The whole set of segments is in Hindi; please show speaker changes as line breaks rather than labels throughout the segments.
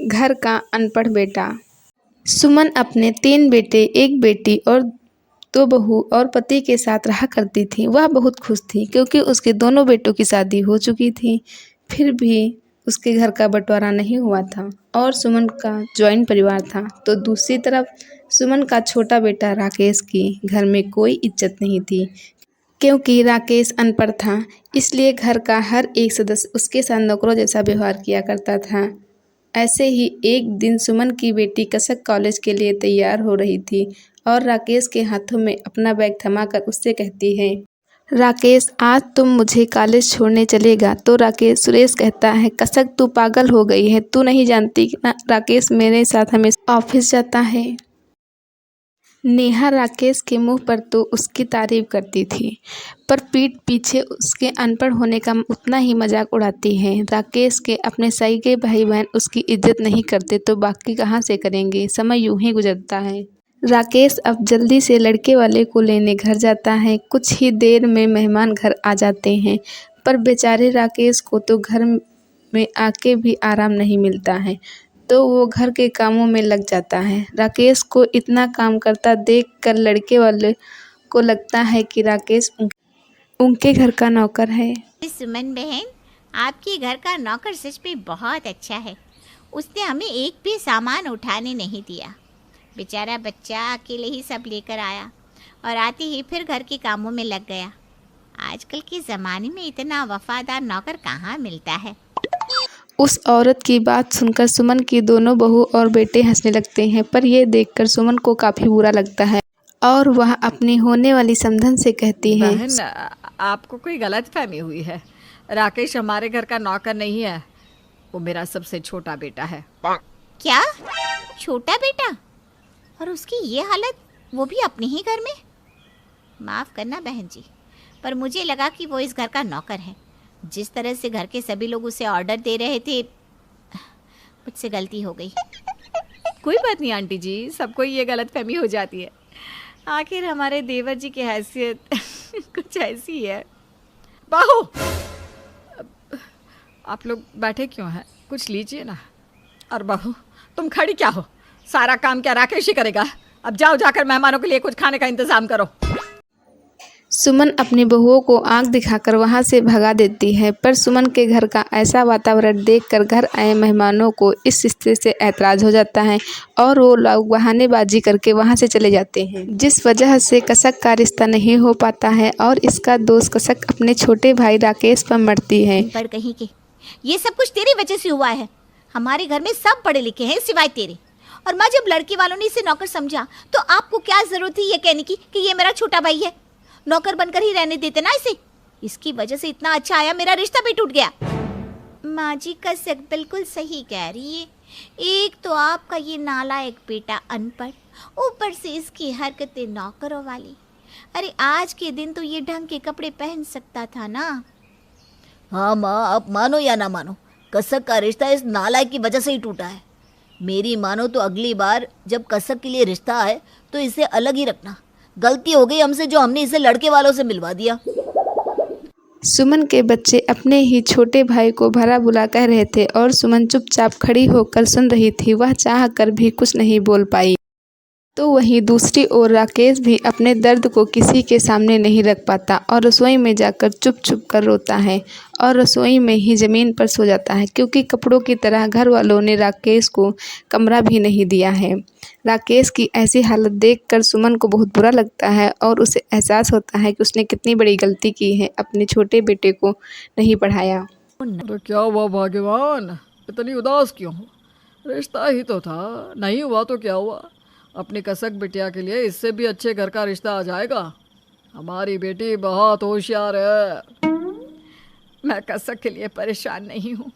घर का अनपढ़ बेटा। सुमन अपने 3 बेटे, 1 बेटी और 2 बहू और पति के साथ रहा करती थी। वह बहुत खुश थी क्योंकि उसके दोनों बेटों की शादी हो चुकी थी। फिर भी उसके घर का बंटवारा नहीं हुआ था और सुमन का जॉइंट परिवार था। तो दूसरी तरफ सुमन का छोटा बेटा राकेश की घर में कोई इज्जत नहीं थी क्योंकि राकेश अनपढ़ था। इसलिए घर का हर एक सदस्य उसके साथ नौकरों जैसा व्यवहार किया करता था। ऐसे ही एक दिन सुमन की बेटी कसक कॉलेज के लिए तैयार हो रही थी और राकेश के हाथों में अपना बैग थमाकर उससे कहती है, राकेश आज तुम मुझे कॉलेज छोड़ने चलेगा। तो राकेश सुरेश कहता है, कसक तू पागल हो गई है, तू नहीं जानती कि ना राकेश मेरे साथ हमेशा ऑफिस जाता है। नेहा राकेश के मुंह पर तो उसकी तारीफ करती थी पर पीठ पीछे उसके अनपढ़ होने का उतना ही मजाक उड़ाती है। राकेश के अपने सगे भाई बहन उसकी इज्जत नहीं करते तो बाकी कहाँ से करेंगे। समय यूं ही गुजरता है। राकेश अब जल्दी से लड़के वाले को लेने घर जाता है। कुछ ही देर में मेहमान घर आ जाते हैं पर बेचारे राकेश को तो घर में आके भी आराम नहीं मिलता है तो वो घर के कामों में लग जाता है। राकेश को इतना काम करता देखकर लड़के वाले को लगता है कि राकेश उनके घर का नौकर है।
सुमन बहन, आपके घर का नौकर सच में बहुत अच्छा है। उसने हमें एक भी सामान उठाने नहीं दिया। बेचारा बच्चा अकेले ही सब लेकर आया और आते ही फिर घर के कामों में लग गया। आजकल के ज़माने में इतना वफादार नौकर कहाँ मिलता है।
उस औरत की बात सुनकर सुमन की दोनों बहू और बेटे हंसने लगते हैं पर यह देखकर सुमन को काफ़ी बुरा लगता है और वह अपनी होने वाली समधन से कहती है,
बहन, आपको कोई गलत फहमी हुई है। राकेश हमारे घर का नौकर नहीं है, वो मेरा सबसे छोटा बेटा है।
क्या? छोटा बेटा? और उसकी ये हालत, वो भी अपने ही घर में? माफ़ करना बहन जी, पर मुझे लगा कि वो इस घर का नौकर है। जिस तरह से घर के सभी लोग उसे ऑर्डर दे रहे थे, मुझसे गलती हो गई।
कोई बात नहीं आंटी जी, सबको ये गलत फहमी हो जाती है। आखिर हमारे देवर जी की हैसियत कुछ ऐसी है। बहू, आप लोग बैठे क्यों हैं? कुछ लीजिए ना। और बहू, तुम खड़ी क्या हो? सारा काम क्या राकेश ही करेगा? अब जाओ, जाकर मेहमानों के लिए कुछ खाने का इंतजाम करो।
सुमन अपनी बहुओं को आंख दिखाकर वहां से भगा देती है पर सुमन के घर का ऐसा वातावरण देखकर घर आए मेहमानों को इस रिश्ते से ऐतराज़ हो जाता है और वो लोग बहानेबाजी करके वहां से चले जाते हैं जिस वजह से कसक का रिश्ता नहीं हो पाता है और इसका दोष कसक अपने छोटे भाई राकेश पर मरती है।
पर कहीं के ये सब कुछ तेरी वजह से हुआ है। हमारे घर में सब पढ़े लिखे हैं सिवाय तेरे। और माँ, जब लड़के वालों ने इसे नौकर समझा तो आपको क्या जरूरत थी ये कहने की कि ये मेरा छोटा भाई है? नौकर बनकर ही रहने देते ना इसे। इसकी वजह से इतना अच्छा आया मेरा रिश्ता भी टूट गया। माँ जी, कसक बिल्कुल सही कह रही है। एक तो आपका ये नालायक बेटा अनपढ़, ऊपर से इसकी हरकतें नौकरों वाली। अरे आज के दिन तो ये ढंग के कपड़े पहन सकता था ना।
हाँ माँ, आप मानो या ना मानो, कसक का रिश्ता इस नालायक की वजह से ही टूटा है। मेरी मानो तो अगली बार जब कसक के लिए रिश्ता आए तो इसे अलग ही रखना। गलती हो गई हमसे जो हमने इसे लड़के वालों से मिलवा दिया।
सुमन के बच्चे अपने ही छोटे भाई को भला बुरा कह रहे थे और सुमन चुपचाप खड़ी होकर सुन रही थी। वह चाह कर भी कुछ नहीं बोल पाई। तो वहीं दूसरी ओर राकेश भी अपने दर्द को किसी के सामने नहीं रख पाता और रसोई में जाकर चुप चुप कर रोता है और रसोई में ही ज़मीन पर सो जाता है क्योंकि कपड़ों की तरह घर वालों ने राकेश को कमरा भी नहीं दिया है। राकेश की ऐसी हालत देखकर सुमन को बहुत बुरा लगता है और उसे एहसास होता है कि उसने कितनी बड़ी गलती की है, अपने छोटे बेटे को नहीं पढ़ाया।
अरे क्या हुआ भाग्यवान, इतनी उदास क्यों हो? रिश्ता ही तो था, नहीं हुआ तो क्या हुआ? अपनी कसक बिटिया के लिए इससे भी अच्छे घर का रिश्ता आ जाएगा। हमारी बेटी बहुत होशियार है। मैं कसक के लिए परेशान नहीं हूँ।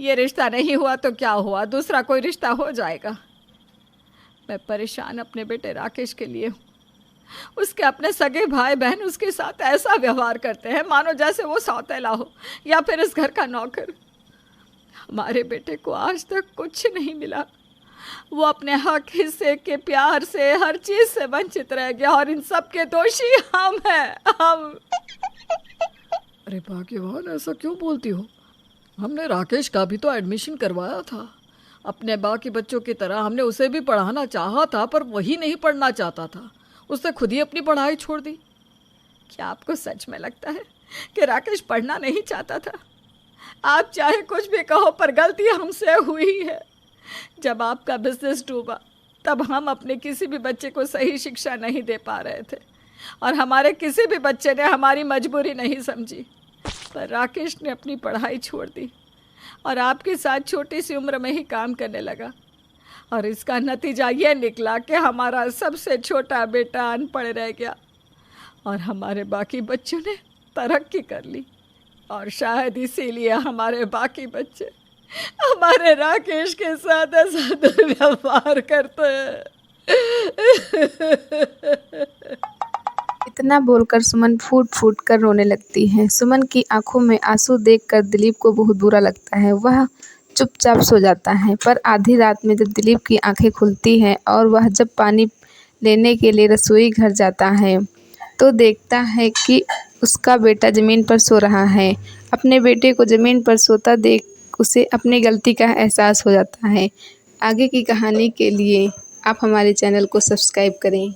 ये रिश्ता नहीं हुआ तो क्या हुआ, दूसरा कोई रिश्ता हो जाएगा। मैं परेशान अपने बेटे राकेश के लिए हूँ। उसके अपने सगे भाई बहन उसके साथ ऐसा व्यवहार करते हैं मानो जैसे वो सौतेला हो या फिर इस घर का नौकर। हमारे बेटे को आज तक कुछ नहीं मिला। वो अपने हक हिस्से के प्यार से हर चीज से वंचित रह गया और इन सब के दोषी हम हैं, हम। अरे भाग्यवान, ऐसा क्यों बोलती हो? हमने राकेश का भी तो एडमिशन करवाया था। अपने बाकी बच्चों की तरह हमने उसे भी पढ़ाना चाहा था, पर वही नहीं पढ़ना चाहता था। उसने खुद ही अपनी पढ़ाई छोड़ दी।
क्या आपको सच में लगता है कि राकेश पढ़ना नहीं चाहता था? आप चाहे कुछ भी कहो, पर गलती हमसे हुई है। जब आपका बिजनेस डूबा तब हम अपने किसी भी बच्चे को सही शिक्षा नहीं दे पा रहे थे, और हमारे किसी भी बच्चे ने हमारी मजबूरी नहीं समझी। पर राकेश ने अपनी पढ़ाई छोड़ दी और आपके साथ छोटी सी उम्र में ही काम करने लगा, और इसका नतीजा यह निकला कि हमारा सबसे छोटा बेटा अनपढ़ रह गया और हमारे बाकी बच्चों ने तरक्की कर ली। और शायद इसीलिए हमारे बाकी बच्चे हमारे राकेश के साथ ऐसा दुर्व्यवहार करते हैं।
इतना बोलकर सुमन फूट फूट कर रोने लगती है। सुमन की आंखों में आंसू देखकर दिलीप को बहुत बुरा लगता है। वह चुपचाप सो जाता है। पर आधी रात में जब दिलीप की आंखें खुलती हैं और वह जब पानी लेने के लिए रसोई घर जाता है तो देखता है कि उसका बेटा ज़मीन पर सो रहा है। अपने बेटे को ज़मीन पर सोता देख उसे अपनी गलती का एहसास हो जाता है। आगे की कहानी के लिए आप हमारे चैनल को सब्सक्राइब करें।